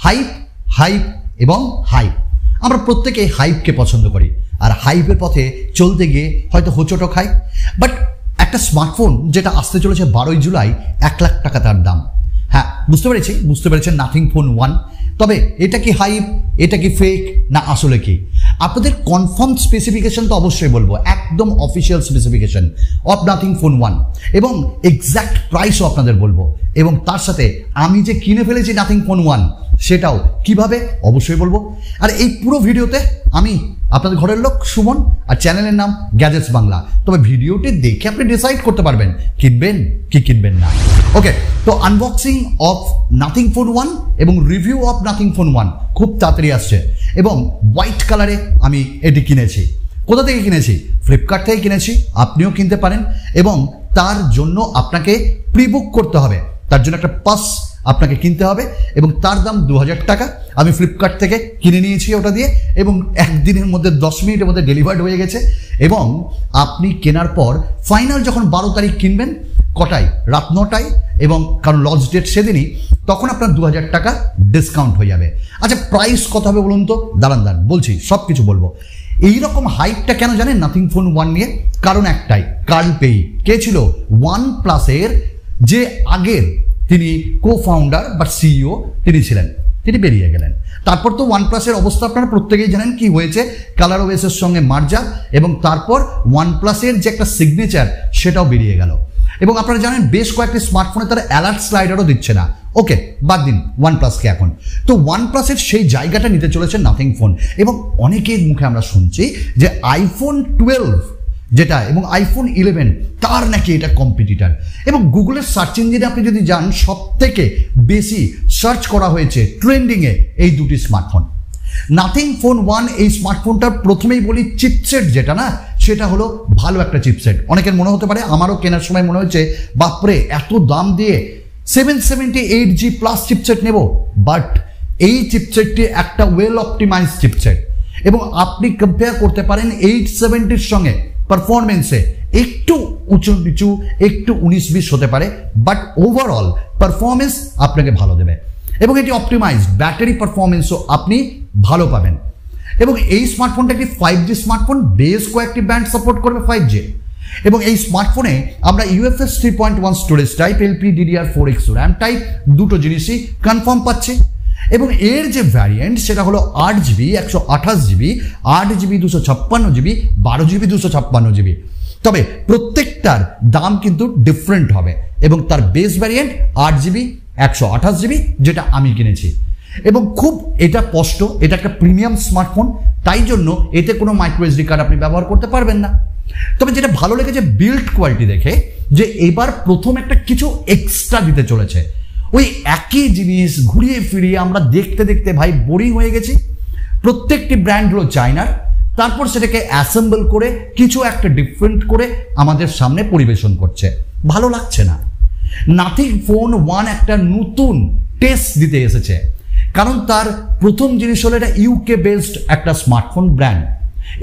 Hype, hype এবং hype. আমরা প্রত্যেকে হাইপকে পছন্দ করি, আর হাইপের পথে চলতে গিয়ে হয়তো হোঁচটও খাই। বাট একটা স্মার্টফোন যেটা আসতে চলেছে 12ই জুলাই, 1 লাখ টাকা তার দাম। হ্যাঁ, বুঝতে পেরেছেন নাথিং ফোন 1। তবে এটা কি হাইপ, এটা কি ফেক, না আসলে কি? আপনাদের কনফার্ম স্পেসিফিকেশন তো অবশ্যই বলবো, একদম official specification of nothing phone 1, এবং এক্স্যাক্ট প্রাইসও আপনাদের বলবো, এবং তার সাথে আমি যে কিনে ফেলেছি নাথিং ফোন 1 সেটাও কিভাবে অবশ্যই বলবো। আর এই পুরো ভিডিওতে আমি আপনাদের ঘরের লোক সুমন, আর চ্যানেলের নাম গ্যাজেটস বাংলা। তবে ভিডিওটি দেখে আপনি ডিসাইড করতে পারবেন কিনবেন কি কিনবেন না। ওকে, তো আনবক্সিং অফ নাথিং ফোন 1 এবং রিভিউ অফ নাথিং ফোন 1 খুব তাড়াতাড়ি আসছে, এবং হোয়াইট কালারে আমি এটি কিনেছি। কোথা থেকে কিনেছি? ফ্লিপকার্ট থেকে কিনেছি, আপনিও কিনতে পারেন। এবং তার জন্য আপনাকে প্রি বুক করতে হবে, তার জন্য একটা পাস আপনাকে কিনতে হবে, এবং তার দাম 2000 টাকা। আমি ফ্লিপকার্ট থেকে কিনে নিয়েছি ওটা দিয়ে, এবং একদিনের মধ্যে 10 মিনিটের মধ্যে ডেলিভার্ড হয়ে গেছে। এবং আপনি কেনার পর ফাইনাল যখন 12 তারিখ কিনবেন, কটায়? রাত 9টায়, এবং কারণ লঞ্চ ডেট সেদিনই, তখন আপনার 2000 টাকা ডিসকাউন্ট হয়ে যাবে। আচ্ছা, প্রাইস কত হবে বলুন তো? দাঁড়ান বলছি, সব কিছু বলবো। এইরকম হাইপটা কেন জানেন নাথিং ফোন 1 নিয়ে? কারণ একটাই, কার্ল পেই। কে ছিল? OnePlus-এর যে আগের তিনি কো-ফাউন্ডার বা সিইও তিনি ছিলেন, তিনি বেরিয়ে গেলেন। তারপর তো OnePlus-এর অবস্থা আপনারা প্রত্যেকেই জানেন কি হয়েছে, কালার ওএস-এর সঙ্গে মার্জা, এবং তারপর OnePlus-এর যে একটা সিগনেচার সেটাও বেরিয়ে গেল। এবং আপনারা জানেন বেশ কয়েকটি স্মার্টফোনে তারা অ্যালার্ট স্লাইডারও দিচ্ছে না। ওকে, বাদ দিন OnePlus-কে এখন। তো OnePlus-এর সেই জায়গাটা নিতে চলেছে নাথিং ফোন, এবং অনেকের মুখে আমরা শুনছি যে আইফোন 12 যেটা এবং আইফোন 11 তার নাকি এটা কম্পিটিটার। এবং গুগলের সার্চ ইঞ্জিনে আপনি যদি যান, সব থেকে বেশি সার্চ করা হয়েছে ট্রেন্ডিংয়ে এই দুটি স্মার্টফোন। নাথিং ফোন 1 এই স্মার্টফোনটার প্রথমেই বলি চিপসেট যেটা না, সেটা হলো ভালো একটা চিপসেট। অনেকের মনে হতে পারে, আমারও কেনার সময় মনে হয়েছে বাপরে এত দাম দিয়ে 778G প্লাস চিপসেট নেব। বাট এই চিপসেটটি একটা ওয়েল অপটিমাইজ চিপসেট, এবং আপনি কম্পেয়ার করতে পারেন 870-র সঙ্গে। পারফরমেন্সে একটু উঁচু নিচু, একটু 19-20 হতে পারে, বাট ওভারঅল পারফরমেন্স আপনাকে ভালো দেবে। এবং এটি অপটিমাইজড, ব্যাটারি পারফরমেন্সও আপনি ভালো পাবেন। এবং এই স্মার্টফোনটা একটি 5G স্মার্টফোন, বেশ কয়েকটি ব্যান্ড সাপোর্ট করবে 5G। এবং এই স্মার্টফোনে আমরা UFS 3.1 storage type, LPDDR4X RAM type দুটো জিনিসই কনফার্ম পাচ্ছি। এবং এর যে ভ্যারিয়েন্ট সেটা হলো 8GB 128GB, 8GB 256GB, 12GB 256GB। তবে প্রত্যেকটার দাম কিন্তু ডিফারেন্ট হবে, এবং তার বেস ভ্যারিয়েন্ট 8GB 128GB যেটা আমি কিনেছি। এবং খুব এটা স্পষ্ট, এটা একটা প্রিমিয়াম স্মার্টফোন, তাই জন্য এতে কোনো মাইক্রো SD কার্ড আপনি ব্যবহার করতে পারবেন না। তবে যেটা ভালো লেগেছে বিল্ড কোয়ালিটি দেখে, যে এবার প্রথম একটা কিছু এক্সট্রা দিতে চলেছে। ওই একই জিনিস ঘুরিয়ে ফিরিয়ে আমরা দেখতে দেখতে ভাই বোরিং হয়ে গেছি। প্রত্যেকটি ব্র্যান্ড হলো চায়নার, তারপর সেটাকে অ্যাসেম্বল করে কিছু একটা ডিফারেন্ট করে আমাদের সামনে পরিবেশন করছে, ভালো লাগছে না। নাথিং ফোন 1 একটা নতুন টেস্ট দিতে এসেছে, কারণ তার প্রথম জিনিস হলো এটা UK বেসড একটা স্মার্টফোন ব্র্যান্ড।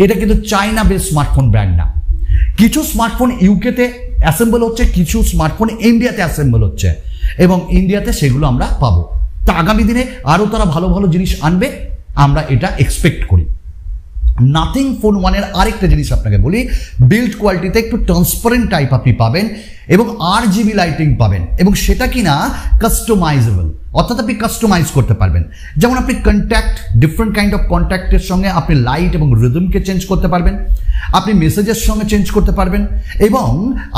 এটা কিন্তু চায়না বেসড স্মার্টফোন ব্র্যান্ড না। কিছু স্মার্টফোন ইউকেতে অ্যাসেম্বল হচ্ছে, কিছু স্মার্টফোন ইন্ডিয়াতে অ্যাসেম্বল হচ্ছে, এবং ইন্ডিয়াতে সেগুলো আমরা পাবো। তা আগামী দিনে আরও তারা ভালো ভালো জিনিস আনবে, আমরা এটা এক্সপেক্ট করি। নাথিং ফোন 1-এর আরেকটা জিনিস আপনাকে বলি, বিল্ড কোয়ালিটিতে একটু ট্রান্সপারেন্ট টাইপ আপনি পাবেন, এবং RGB লাইটিং পাবেন, এবং সেটা কিনা কাস্টমাইজেবল, অর্থাৎ আপনি কাস্টমাইজ করতে পারবেন। যেমন আপনি কন্ট্যাক্ট, ডিফারেন্ট কাইন্ড অফ কন্ট্যাক্টের সঙ্গে আপনি লাইট এবং রিদমকে চেঞ্জ করতে পারবেন, আপনি মেসেজের সঙ্গে চেঞ্জ করতে পারবেন, এবং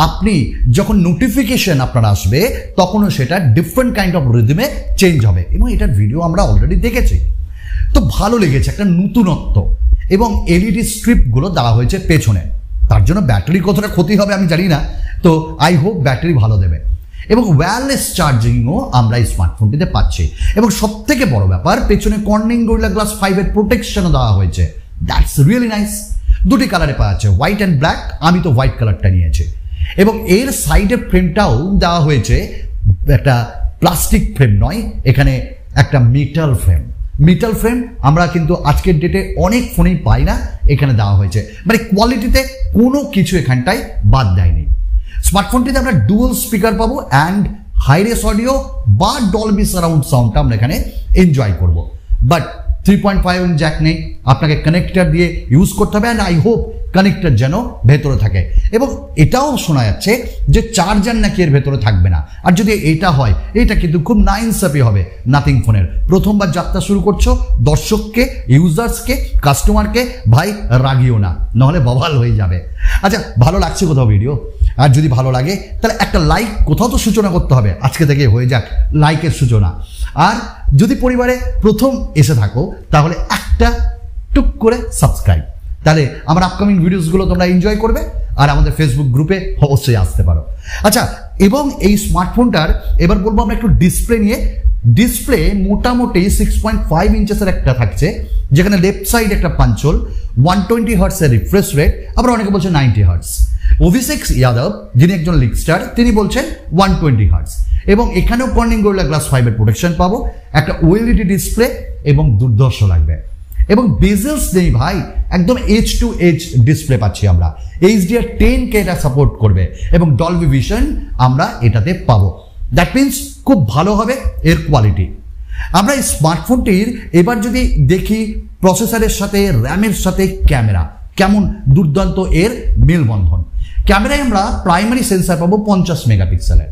আপনি যখন নোটিফিকেশন আপনার আসবে তখনও সেটা ডিফারেন্ট কাইন্ড অফ রিদমে চেঞ্জ হবে। এবং এটার ভিডিও আমরা অলরেডি দেখেছি, তো ভালো লেগেছে, একটা নতুনত্ব। এবং LED স্ট্রিপগুলো দেওয়া হয়েছে পেছনে, তার জন্য ব্যাটারি কতটা ক্ষতি হবে আমি জানি না, তো আই হোপ ব্যাটারি ভালো দেবে। এবং ওয়্যারলেস চার্জিংও আমরা এই স্মার্টফোনটিতে পাচ্ছি। এবং সবথেকে বড় ব্যাপার, পেছনে কর্নিং গরিলা গ্লাস 5-এর প্রোটেকশনও দেওয়া হয়েছে, দ্যাটস রিয়েলি নাইস। দুটি কালারে পাওয়া যাচ্ছে, হোয়াইট অ্যান্ড ব্ল্যাক, আমি তো হোয়াইট কালারটা নিয়েছি। এবং এর সাইডের ফ্রেমটাও দেওয়া হয়েছে একটা প্লাস্টিক ফ্রেম নয়, এখানে একটা মেটাল ফ্রেম। মেটাল ফ্রেম আমরা কিন্তু আজকের ডেটে অনেক ফোনেই পাই না, এখানে দেওয়া হয়েছে, মানে কোয়ালিটিতে কোনো কিছু এখানটায় বাদ দেয়নি। স্মার্টফোনটিতে আমরা ডুয়াল স্পিকার পাবো অ্যান্ড হাই রেস অডিও বা ডলবি সারাউন্ড সাউন্ডটা আমরা এখানে এনজয় করব। বাট 3.5 জ্যাক নেই, আপনাকে কানেক্টর দিয়ে ইউজ করতে হবে। অ্যান্ড আই হোপ কানেক্টর যেন ভেতরে থাকে। এবং এটাও শোনা যাচ্ছে যে চার্জার নাকি এর ভেতরে থাকবে না। আর যদি এটা হয়, এটা কিন্তু খুব নাইনসাফি হবে নাথিং ফোনের। প্রথমবার যাত্রা শুরু করছো, দর্শককে, ইউজার্সকে, কাস্টমারকে ভাই রাগিও না, নাহলে বহাল হয়ে যাবে। আচ্ছা, ভালো লাগছে কোথাও ভিডিও? আর যদি ভালো লাগে তাহলে একটা লাইক কোথাও তো সূচনা করতে হবে, আজকে থেকে হয়ে যাক লাইকের সূচনা। আর যদি পরিবারে প্রথম এসে থাকো তাহলে একটা টুক করে সাবস্ক্রাইব, তাহলে আমার আপকামিং ভিডিওসগুলো তোমরা এনজয় করবে। আর আমাদের ফেসবুক গ্রুপে অবশ্যই আসতে পারো। আচ্ছা, এবং এই স্মার্টফোনটার এবার বলবো আমরা একটু ডিসপ্লে নিয়ে। ডিসপ্লে মোটামুটি 6.5 ইঞ্চেসের একটা থাকছে, যেখানে লেফট সাইড একটা পাঞ্চল, 120 হার্টসের রিফ্রেশ রেট, আবার অনেকে বলছে 90 হার্টস। অভিষেক যাদব, যিনি একজন লিগ স্টার, তিনি বলছেন 120 হার্টস। এবং এখানেও কর্নিং গরিলা গ্লাস 5 এর প্রোটেকশন পাবো, একটা ওএলইডি ডিসপ্লে এবং দুর্ধর্ষ লাগবে। এবং বেজেলস নেই ভাই, একদম এজ টু এজ ডিসপ্লে পাচ্ছি আমরা। HDR10K এটা সাপোর্ট করবে এবং ডলবি ভিশন আমরা এটাতে পাবো। দ্যাট মিনস খুব ভালো হবে এর কোয়ালিটি। আমরা এই স্মার্টফোনটির এবার যদি দেখি প্রসেসরের সাথে, র্যামের সাথে ক্যামেরা কেমন দুর্দান্ত এর মেলবন্ধন। ক্যামেরায় আমরা প্রাইমারি সেন্সার পাবো 50 মেগাপিক্সেলের,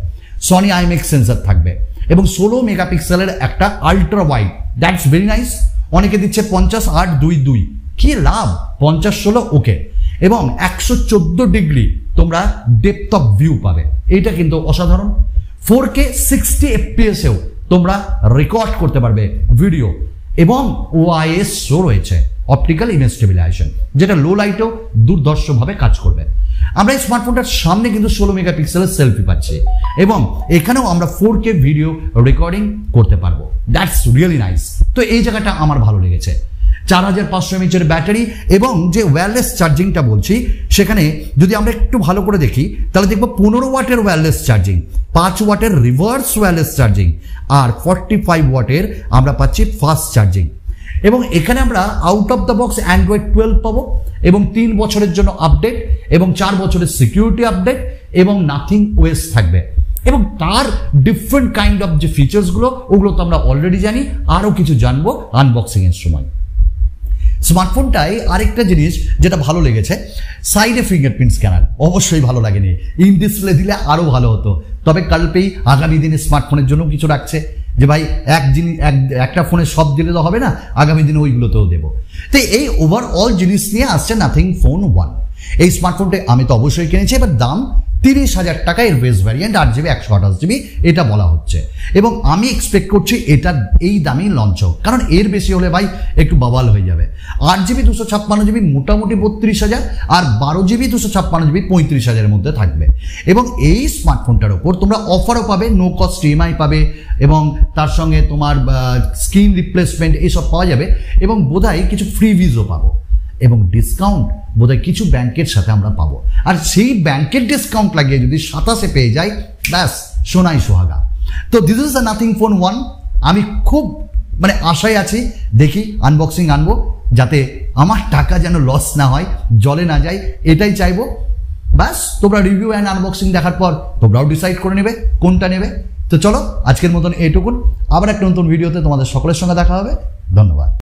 সনি IMX সেন্সার থাকবে এবং 16 মেগাপিক্সেলের একটা ultra wide. That's very nice. অনেকে দিচ্ছে 50 8-2-2, কি লাভ, 50-16 ওকে। এবং 114 ডিগ্রি তোমরা ডেপথ অফ ভিউ পাবে, এটা কিন্তু অসাধারণ। 4K 60 FPS-এও তোমরা রেকর্ড করতে পারবে ভিডিও। এবং OISও রয়েছে, অপটিক্যাল ইমেজ স্টেবিলাইজেশন, যেটা লো লাইটেও দুর্ধর্ষভাবে কাজ করবে। আমরা এই স্মার্টফোনটার সামনে কিন্তু 16 মেগাপিক্সেলের সেলফি পাচ্ছি এবং এখানেও আমরা 4K ভিডিও রেকর্ডিং করতে পারবো। That's really nice. তো এই জায়গাটা আমার ভালো লেগেছে। 4500 mAh ব্যাটারি এবং যে ওয়্যারলেস চার্জিংটা বলছি, সেখানে যদি আমরা একটু ভালো করে দেখি তাহলে দেখবো 15 ওয়াটের ওয়্যারলেস চার্জিং, 5 ওয়াটের রিভার্স ওয়্যারলেস চার্জিং, আর 45 ওয়াটের আমরা পাচ্ছি ফাস্ট চার্জিং। এবং এখানে আমরা out of the box Android 12 পাবো এবং 3 বছরের জন্য আপডেট এবং 4 বছরের সিকিউরিটি আপডেট এবং নাথিং ওএস থাকবে। এবং তার ডিফারেন্ট কাইন্ড অফ যে ফিচার্সগুলো, ওগুলো তো আমরা অলরেডি জানি, আরও কিছু জানবো আনবক্সিংয়ের সময়। স্মার্টফোনটায় আরেকটা জিনিস যেটা ভালো লেগেছে, সাইডে ফিঙ্গারপ্রিন্ট স্ক্যানার। অবশ্যই ভালো লাগেনি, ইন ডিসপ্লে দিলে আরও ভালো হতো। তবে কালপেই আগামী দিনে স্মার্টফোনের জন্য কিছু রাখছে যে ভাই একটা ফোনে সব দিলে তো হবে না, আগামী দিনে ওইগুলোতেও দেবো। তো এই ওভারঅল জিনিস নিয়ে আসছে নাথিং ফোন 1। এই স্মার্টফোনটা আমি তো অবশ্যই কিনেছি। এবার দাম 30,000 টাকা এর বেস ভ্যারিয়েন্ট, 8GB 128GB এটা বলা হচ্ছে। এবং আমি এক্সপেক্ট করছি এটা এই দামেই লঞ্চ হোক, কারণ এর বেশি হলে ভাই একটু বাবাল হয়ে যাবে। 8GB 256GB মোটামুটি 32,000, আর 12GB 256GB 35,000-এর মধ্যে থাকবে। এবং এই স্মার্টফোনটার ওপর তোমরা অফারও পাবে, নো কস্ট EMI পাবে এবং তার সঙ্গে তোমার স্ক্রিন রিপ্লেসমেন্ট এইসব পাওয়া যাবে এবং বোধহয় কিছু ফ্রিভিজও পাবো এবং ডিসকাউন্ট বোধহয় কিছু ব্যাংকের সাথে আমরা পাবো। আর সেই ব্যাংকের ডিসকাউন্ট লাগিয়ে যদি 27-এ পেয়ে যাই, ব্যাস সোনাই সোহাগা। তো this is the nothing phone 1। আমি খুব আশায় আছি, দেখি আনবক্সিং আনবো যাতে আমার টাকা যেন লস না হয়, জলে না যায়, এটাই চাইবো। ব্যাস তোমরা রিভিউ অ্যান্ড আনবক্সিং দেখার পর তোমরাও ডিসাইড করে নেবে কোনটা নেবে। তো চলো আজকের মতন এইটুকুন, আবার একটা নতুন ভিডিওতে তোমাদের সকলের সঙ্গে দেখা হবে। ধন্যবাদ।